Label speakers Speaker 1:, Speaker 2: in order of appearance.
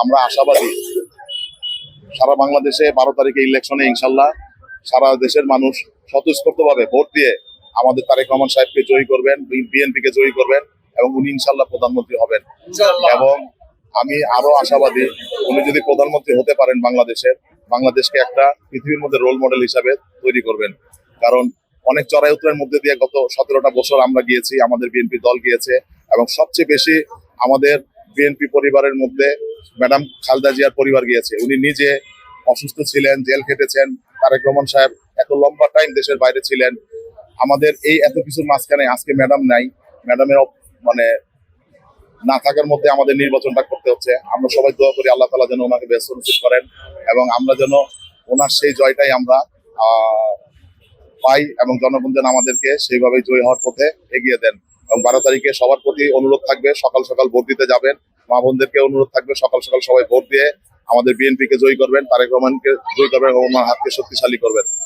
Speaker 1: আমরা আশাবাদী সারা বাংলাদেশে 12 তারিখে ইলেকশনে ইনশাল্লাহ সারা দেশের মানুষ স্বতঃস্ফূর্তভাবে ভোট দিয়ে আমাদের তারেক রহমান সাহেবকে জয়ী করবেন, বিএনপিকে জয়ী করবেন এবং উনি ইনশাল্লাহ প্রধানমন্ত্রী হবেন। এবং আমি আরো আশাবাদী উনি যদি প্রধানমন্ত্রী হতে পারেন বাংলাদেশকে একটা পৃথিবীর মধ্যে রোল মডেল হিসাবে তৈরি করবেন। কারণ অনেক চড়াই উত্তরের মধ্যে দিয়ে গত 17টা বছর আমরা গিয়েছি, আমাদের বিএনপি দল গিয়েছে এবং সবচেয়ে বেশি আমাদের বিএনপি পরিবারের মধ্যে ম্যাডাম খালেদা জিয়ার পরিবার গিয়েছে। উনি নিজে অসুস্থ ছিলেন, জেল খেটেছেন। তারেক রহমান সাহেব এত লম্বা টাইম দেশের বাইরে ছিলেন। আমাদের এই এত কিছুর মাঝখানে আজকে ম্যাডাম নাই, ম্যাডামের মানে না থাকার মধ্যে আমাদের নির্বাচনটা করতে হচ্ছে। আমরা সবাই দোয়া করি আল্লাহ তাআলা যেন ওনাকে ব্যস্ত নসিব করেন এবং আমরা যেন ওনার সেই জয়টাই আমরা পাই এবং জনগণ যেন আমাদেরকে সেইভাবে জয় হওয়ার পথে এগিয়ে দেন। এবং 12 তারিখে সবার প্রতি অনুরোধ থাকবে সকাল সকাল ভোট দিতে যাবেন। মা বোনদেরকে অনুরোধ থাকবে সকাল সকাল সবাই ভোট দিয়ে আমাদের বিএনপিকে জয়ী করবেন, তারেক রহমানকে জয়ী করবেন এবং ওনার হাতকে শক্তিশালী করবেন।